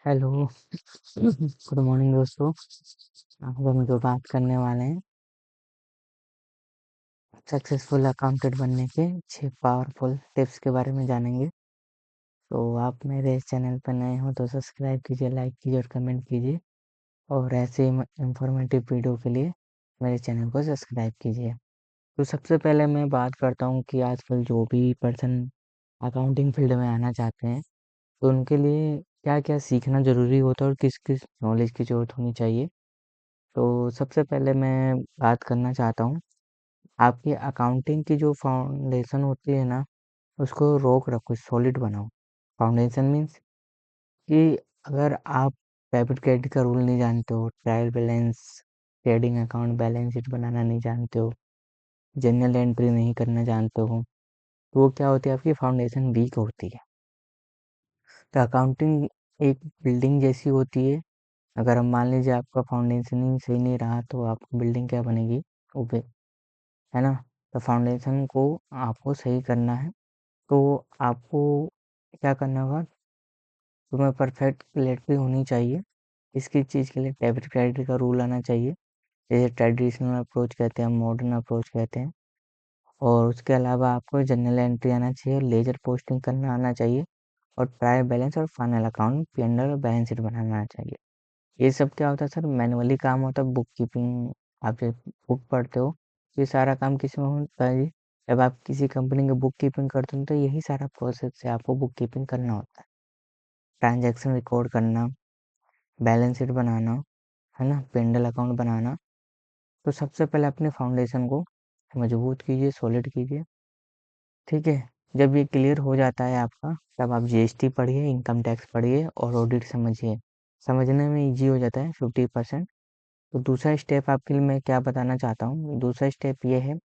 Hello. Good morning दोस्तों। आज हम जो बात करने वाले हैं सक्सेसफुल अकाउंटेंट बनने के 6 पावरफुल टिप्स के बारे में जानेंगे। तो आप मेरे इस चैनल पर नए हो तो सब्सक्राइब कीजिए, लाइक कीजिए और कमेंट कीजिए। और ऐसे इंफॉर्मेटिव वीडियो के लिए मेरे चैनल को सब्सक्राइब कीजिए। तो सबसे पहले मैं बात करता हूँ कि आजकल जो भी पर्सन अकाउंटिंग फील्ड में आना चाहते हैं तो उनके लिए क्या-क्या सीखना ज़रूरी होता है और किस-किस नॉलेज की ज़रूरत होनी चाहिए। तो सबसे पहले मैं बात करना चाहता हूँ, आपकी अकाउंटिंग की जो फाउंडेशन होती है ना, उसको रोक रखो, सॉलिड बनाओ। फाउंडेशन मीन्स कि अगर आप डेबिट क्रेडिट का रूल नहीं जानते हो, trial balance, trading account balance sheet बनाना नहीं जानते हो, जर्नल एंट्री नहीं करना जानते हो, तो वो क्या होती है, आपकी फाउंडेशन वीक होती है। तो अकाउंटिंग एक बिल्डिंग जैसी होती है। अगर हम मान लीजिए आपका फाउंडेशन ही सही नहीं रहा तो आपकी बिल्डिंग क्या बनेगी? ऊबे, है ना? तो फाउंडेशन को आपको सही करना है। तो आपको क्या करना होगा, तुम्हें परफेक्ट क्लैरिटी होनी चाहिए। इसकी चीज़ के लिए डेबिट क्रेडिट का रूल आना चाहिए, जैसे ट्रेडिशनल अप्रोच कहते हैं, मॉडर्न अप्रोच कहते हैं। और उसके अलावा आपको जर्नल एंट्री आना चाहिए, लेजर पोस्टिंग करना आना चाहिए और ट्रायल बैलेंस और फाइनल अकाउंट पी&एल और बैलेंस शीट बनाना आना चाहिए। ये सब क्या होता है सर, मैनुअली काम होता है, बुक कीपिंग। आप जब बुक पढ़ते हो, ये सारा काम किस में होता है जी? जब आप किसी कंपनी की बुक कीपिंग करते हो तो यही सारा प्रोसेस है, आपको बुक कीपिंग करना होता है। ट्रांजैक्शन रिकॉर्ड करना, बैलेंस शीट बनाना, है ना, पेंडल अकाउंट बनाना। तो सबसे पहले अपने फाउंडेशन को मजबूत कीजिए, सॉलिड कीजिए। ठीक है। जब ये क्लियर हो जाता है आपका, तब आप जीएसटी पढ़िए, इनकम टैक्स पढ़िए और ऑडिट समझिए। समझने में इजी हो जाता है 50%। तो दूसरा स्टेप आपके लिए मैं क्या बताना चाहता हूँ, दूसरा स्टेप ये है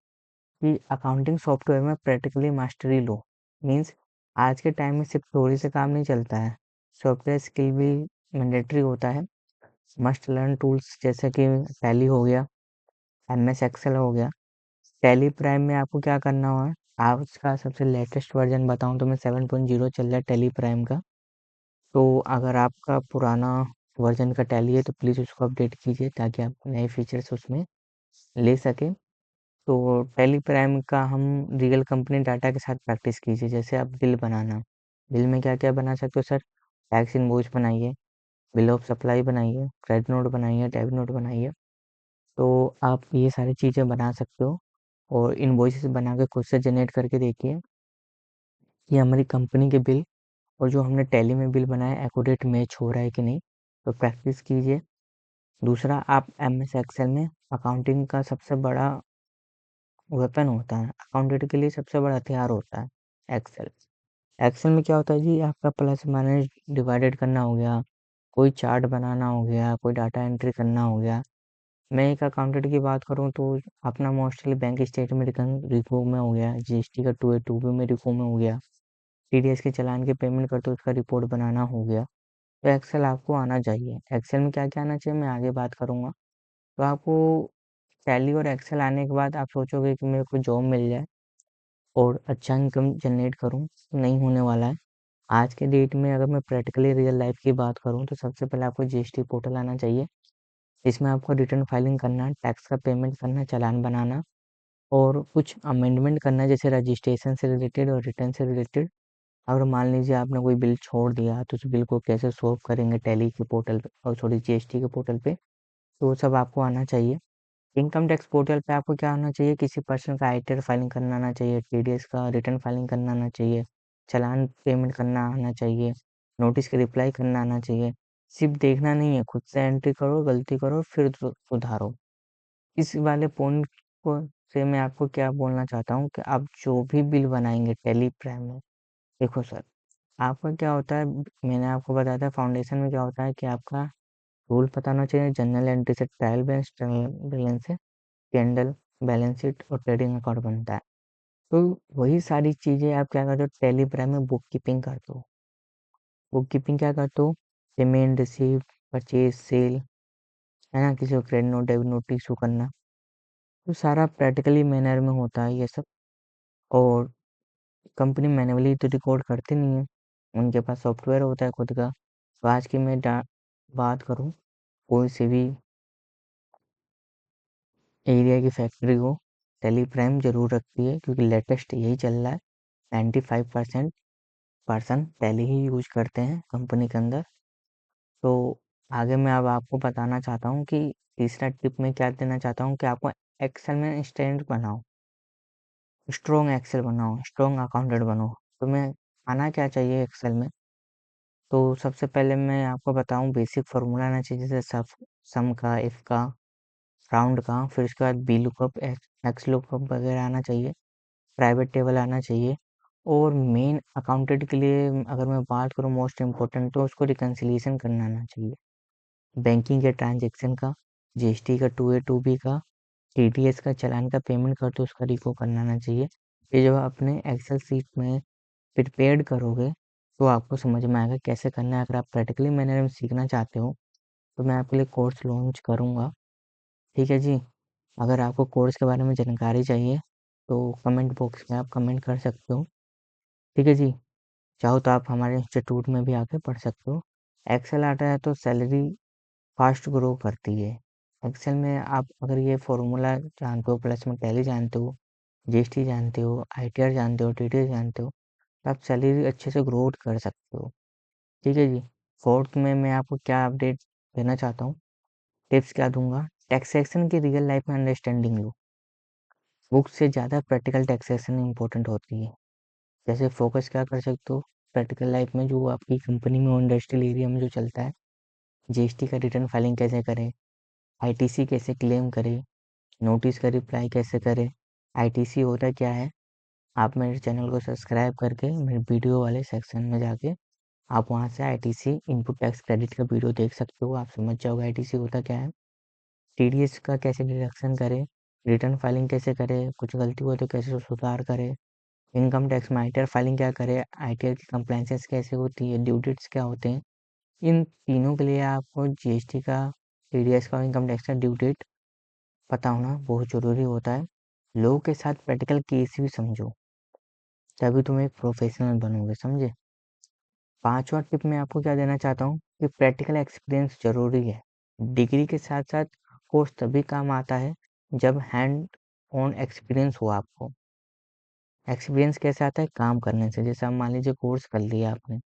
कि अकाउंटिंग सॉफ्टवेयर में प्रैक्टिकली मास्टरी लो। मीन्स आज के टाइम में सिर्फ थ्योरी से काम नहीं चलता है, सॉफ्टवेयर स्किल भी मैंडेटरी होता है। मस्ट लर्न टूल्स जैसे कि टैली हो गया, एमएस एक्सेल हो गया। टैली प्राइम में आपको क्या करना होगा, आप उसका सबसे लेटेस्ट वर्जन बताऊं तो मैं 7.0 चल रहा है टैली प्राइम का। तो अगर आपका पुराना वर्जन का टैली है तो प्लीज़ उसको अपडेट कीजिए ताकि आप नए फीचर्स उसमें ले सकें। तो टैली प्राइम का हम रियल कंपनी डाटा के साथ प्रैक्टिस कीजिए। जैसे आप बिल बनाना, बिल में क्या-क्या बना सकते हो सर? टैक्स इनवॉइस बनाइए, बिल ऑफ सप्लाई बनाइए, क्रेडिट नोट बनाइए, डेबिट नोट बनाइए। तो आप ये सारी चीज़ें बना सकते हो और इनवॉइसेस बना के खुद से जनरेट करके देखिए कि हमारी कंपनी के बिल और जो हमने टैली में बिल बनाया एक्यूरेट मैच हो रहा है कि नहीं। तो प्रैक्टिस कीजिए। दूसरा, आप एमएस एक्सेल में अकाउंटिंग का सबसे बड़ा वेपन होता है, अकाउंटेंट के लिए सबसे बड़ा हथियार होता है एक्सेल। एक्सेल में क्या होता है जी, आपका प्लस माइनस डिवाइडेड करना हो गया, कोई चार्ट बनाना हो गया, कोई डाटा एंट्री करना हो गया। मैं एक अकाउंटेंट की बात करूँ तो अपना मोस्टली बैंक स्टेटमेंट रिटर्न रिको में हो गया, जीएसटी का 2A 2B में रिको में हो गया, टीडीएस के चालान के पेमेंट करते हो उसका रिपोर्ट बनाना हो गया। तो एक्सेल आपको आना चाहिए। एक्सेल में क्या-क्या आना चाहिए मैं आगे बात करूँगा। तो आपको टैली और एक्सेल आने के बाद आप सोचोगे कि मेरे को जॉब मिल जाए और अच्छा इनकम जनरेट करूँ, नहीं होने वाला है। आज के डेट में अगर मैं प्रैक्टिकली रियल लाइफ़ की बात करूँ तो सबसे पहले आपको जीएसटी पोर्टल आना चाहिए। इसमें आपको रिटर्न फाइलिंग करना, टैक्स का पेमेंट करना, चालान बनाना और कुछ अमेंडमेंट करना है जैसे रजिस्ट्रेशन से रिलेटेड और रिटर्न से रिलेटेड। अगर मान लीजिए आपने कोई बिल छोड़ दिया तो उस बिल को कैसे सॉल्व करेंगे टैली के पोर्टल पे और सॉरी जीएसटी के पोर्टल पे, तो वो सब आपको आना चाहिए। इनकम टैक्स पोर्टल पे आपको क्या आना चाहिए, किसी पर्सन का आईटीआर फाइलिंग करना आना चाहिए, टीडीएस का रिटर्न फाइलिंग करना आना चाहिए, चालान पेमेंट करना आना चाहिए, नोटिस की रिप्लाई करना आना चाहिए। सिर्फ देखना नहीं है, खुद से एंट्री करो, गलती करो फिर सुधारो। इस वाले पॉइंट को से मैं आपको क्या बोलना चाहता हूँ कि आप जो भी बिल बनाएँगे टैली प्राइम में, देखो सर, आपका क्या होता है, मैंने आपको बताया था फाउंडेशन में क्या होता है कि आपका रूल पता होना चाहिए, जर्नल एंट्री से ट्रायल बैलेंस से कैंडल, बैलेंस शीट और ट्रेडिंग अकाउंट बनता है। तो वही सारी चीज़ें आप क्या करते हो टैली प्राइम में बुक कीपिंग करते हो। बुक कीपिंग क्या करते हो, पेमेंट, रिसीव, परचेज़, सेल, है ना? किसी को credit note, debit note issue करना। तो सारा प्रैक्टिकली मैनर में होता है ये सब। और कंपनी मैन्युअली तो रिकॉर्ड करती नहीं है, उनके पास सॉफ्टवेयर होता है खुद का। तो आज की मैं बात करूँ कोई से भी एरिया की फैक्ट्री हो, टैली प्राइम ज़रूर रखती है क्योंकि लेटेस्ट यही चल रहा है। 95% पर्सन टैली ही यूज़ करते हैं कंपनी के अंदर। तो आगे मैं अब आपको बताना चाहता हूँ कि तीसरा टिप मैं क्या देना चाहता हूँ कि आपको एक्सेल में इंस्टेंट बनाओ, स्ट्रॉन्ग एक्सेल बनाओ, स्ट्रॉन्ग अकाउंटेंट बनो। तो मैं आना क्या चाहिए एक्सेल में? तो सबसे पहले मैं आपको बताऊँ बेसिक फार्मूला आना चाहिए जैसे सम का, इफ का, राउंड का, फिर उसके बाद वी लुकअप, एक्स लुकअप वगैरह आना चाहिए, प्राइवेट टेबल आना चाहिए। और मेन अकाउंटेंट के लिए अगर मैं बात करूँ मोस्ट इम्पोर्टेंट तो उसको रिकन्सिलिएशन करना आना चाहिए। बैंकिंग के ट्रांजैक्शन का, जीएसटी का, 2A 2B का, टीडीएस का, चालान का पेमेंट करते उसका रिको करना आना चाहिए। ये जब आप अपने एक्सेल शीट में प्रिपेयर्ड करोगे तो आपको समझ में आएगा कैसे करना है। अगर आप प्रैक्टिकली मैनर में सीखना चाहते हो तो मैं आपके लिए कोर्स लॉन्च करूँगा, ठीक है जी। अगर आपको कोर्स के बारे में जानकारी चाहिए तो कमेंट बॉक्स में आप कमेंट कर सकते हो, ठीक है जी। चाहो तो आप हमारे इंस्टीट्यूट में भी आके पढ़ सकते हो। एक्सेल आता है तो सैलरी फास्ट ग्रो करती है। एक्सेल में आप अगर ये फॉर्मूला जानते हो, प्लस में टैली जानते हो, जीएसटी जानते हो, आईटीआर जानते हो, टीडीएस जानते हो, तो आप सैलरी अच्छे से ग्रोथ कर सकते हो, ठीक है जी। फोर्थ में मैं आपको क्या अपडेट देना चाहता हूँ, टिप्स क्या दूंगा, टैक्सेशन की रियल लाइफ में अंडरस्टैंडिंग लो। बुक से ज़्यादा प्रैक्टिकल टैक्सेशन इंपॉर्टेंट होती है। जैसे फोकस क्या कर सकते हो प्रैक्टिकल लाइफ में, जो आपकी कंपनी में इंडस्ट्रियल एरिया में जो चलता है, जीएसटी का रिटर्न फाइलिंग कैसे करें, आईटीसी कैसे क्लेम करें, नोटिस का रिप्लाई कैसे करें। आईटीसी होता क्या है, आप मेरे चैनल को सब्सक्राइब करके मेरे वीडियो वाले सेक्शन में जाके आप वहाँ से आईटीसी इनपुट टैक्स क्रेडिट का वीडियो देख सकते हो, आप समझ जाओगे आईटीसी होता क्या है। टीडीएस का कैसे डिडक्शन करें, रिटर्न फाइलिंग कैसे करें, कुछ गलती हुआ तो कैसे सुधार करें, इनकम टैक्स में आईटीआर फाइलिंग क्या करें, आईटीआर की कंप्लाइंसेस कैसे होती है, ड्यू डेट्स क्या होते हैं। इन तीनों के लिए आपको जीएसटी का, टीडीएस का और इनकम टैक्स का ड्यू डेट पता होना बहुत ज़रूरी होता है। लोगों के साथ प्रैक्टिकल केस भी समझो, तभी तुम एक प्रोफेशनल बनोगे, समझे। पांचवा टिप मैं आपको क्या देना चाहता हूँ कि प्रैक्टिकल एक्सपीरियंस जरूरी है। डिग्री के साथ साथ कोर्स तभी काम आता है जब हैंड ऑन एक्सपीरियंस हो आपको। एक्सपीरियंस कैसे आता है, काम करने से। जैसे आप मान लीजिए कोर्स कर लिया आपने,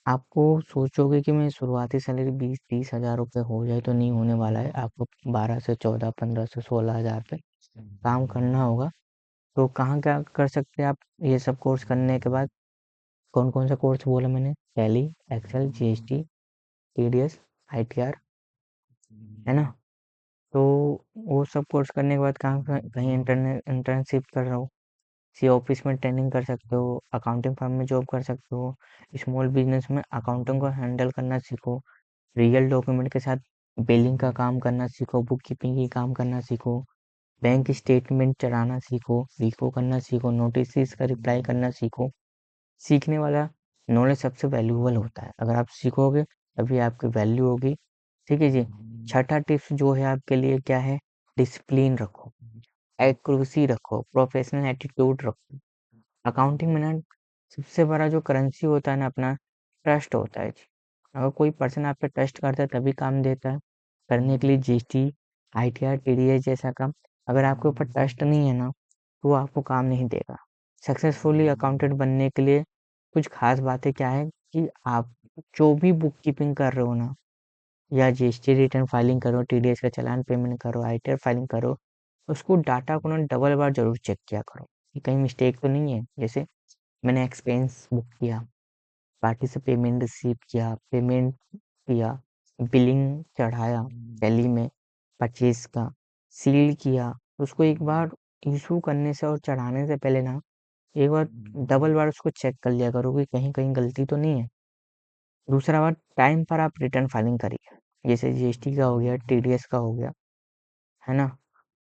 आपको सोचोगे कि मैं शुरुआती सैलरी 20-30 हज़ार रुपये हो जाए, तो नहीं होने वाला है। आपको 12 से 14, 15 से 16 हज़ार पे काम करना होगा। तो कहाँ क्या कर सकते हैं आप ये सब कोर्स करने के बाद? कौन कौन सा कोर्स बोला मैंने, Tally, Excel, GST, TDS, ITR, है ना। तो वो सब कोर्स करने के बाद कहाँ कहीं इंटर्नशिप कर रहा हो, किसी ऑफिस में ट्रेनिंग कर सकते हो, अकाउंटिंग फर्म में जॉब कर सकते हो, स्मॉल बिजनेस में अकाउंटिंग को हैंडल करना सीखो, रियल डॉक्यूमेंट के साथ बिलिंग का काम करना सीखो, बुक कीपिंग की काम करना सीखो, बैंक स्टेटमेंट चलाना सीखो, रिको करना सीखो, नोटिस का रिप्लाई करना सीखो। सीखने वाला नॉलेज सबसे वैल्यूएबल होता है। अगर आप सीखोगे तभी आपकी वैल्यू होगी, ठीक है जी। छठा टिप्स जो है आपके लिए क्या है, डिसिप्लिन रखो, एक्यूरेसी रखो, प्रोफेशनल एटीट्यूड रखो। अकाउंटिंग में ना सबसे बड़ा जो करेंसी होता है ना अपना, ट्रस्ट होता है जी। अगर कोई पर्सन आप पे ट्रस्ट करता है तभी काम देता है करने के लिए। जीएसटी, आईटीआर, टीडीएस जैसा काम, अगर आपके ऊपर ट्रस्ट नहीं है ना तो वो आपको काम नहीं देगा। सक्सेसफुली अकाउंटेंट बनने के लिए कुछ खास बातें क्या है कि आप जो भी बुक कीपिंग कर रहे हो ना, या जीएसटी रिटर्न फाइलिंग करो, टीडीएस का चालान पेमेंट करो, आईटीआर फाइलिंग करो, उसको डाटा को ना डबल बार जरूर चेक किया करो कि कहीं मिस्टेक तो नहीं है। जैसे मैंने एक्सपेंस बुक किया, पार्टी से पेमेंट रिसीव किया, पेमेंट किया, बिलिंग चढ़ाया टैली में, परचेज का सील किया, उसको एक बार इशू करने से और चढ़ाने से पहले ना एक बार डबल बार उसको चेक कर लिया करो कि कहीं कहीं गलती तो नहीं है। दूसरा बात, टाइम पर आप रिटर्न फाइलिंग करिए, जैसे जीएसटी का हो गया, टीडीएस का हो गया, है ना।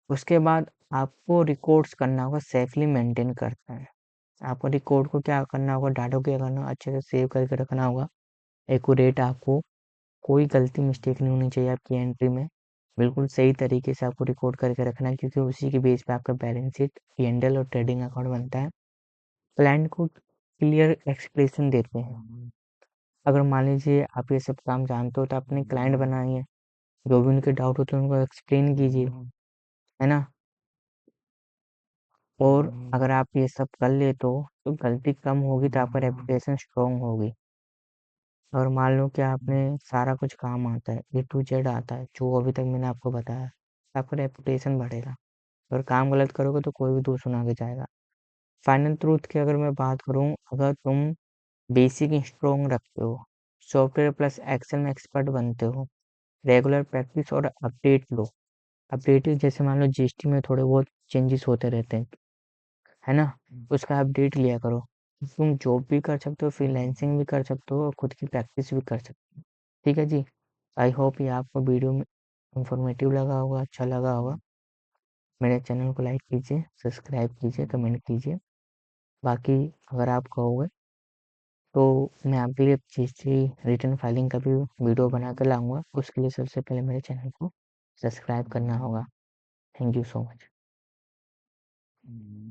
उसके बाद आपको रिकॉर्ड्स करना होगा, सेफली मेंटेन करना है। आपको रिकॉर्ड को क्या करना होगा, डाटा को क्या करना, अच्छे से सेव करके रखना होगा, एक्यूरेट। आपको कोई गलती मिस्टेक नहीं होनी चाहिए आपकी एंट्री में, बिल्कुल सही तरीके से आपको रिकॉर्ड करके रखना है, क्योंकि उसी के बेस पे आपका बैलेंस शीट, पी&एल और ट्रेडिंग अकाउंट बनता है। क्लाइंट को क्लियर एक्सप्लेनेशन देते हैं, अगर मान लीजिए आप ये सब काम जानते हो तो अपने क्लाइंट बनाइए, जो भी उनके डाउट होते हैं उनको एक्सप्लेन कीजिए, है ना? और अगर आप ये सब कर लेते हो तो गलती कम होगी तो आपका रेपुटेशन स्ट्रांग होगी। और मान लो कि आपने सारा कुछ काम आता है, ए टू जेड आता है, जो अभी तक मैंने आपको बताया, आपका रेपुटेशन बढ़ेगा। अगर काम गलत करोगे तो कोई भी दूर सुना के जाएगा। फाइनल ट्रूथ की अगर मैं बात करूँ, अगर तुम बेसिक स्ट्रांग रखते हो, सॉफ्टवेयर प्लस एक्सेल में एक्सपर्ट बनते हो, रेगुलर प्रैक्टिस और अपडेट लो। अपडेट जैसे मान लो जीएसटी में थोड़े बहुत चेंजेस होते रहते हैं, है ना? उसका अपडेट लिया करो। तुम जॉब भी कर सकते हो, फ्रीलांसिंग भी कर सकते हो और खुद की प्रैक्टिस भी कर सकते हो। ठीक है जी। आई होप ये आपको वीडियो में इंफॉर्मेटिव लगा होगा, अच्छा लगा होगा। मेरे चैनल को लाइक कीजिए, सब्सक्राइब कीजिए, कमेंट कीजिए। बाकी अगर आप कहोगे तो मैं आपके लिए जीएसटी रिटर्न फाइलिंग का भी वीडियो बना कर लाऊंगा। उसके लिए सबसे पहले मेरे चैनल को सब्सक्राइब करना होगा। Thank you so much.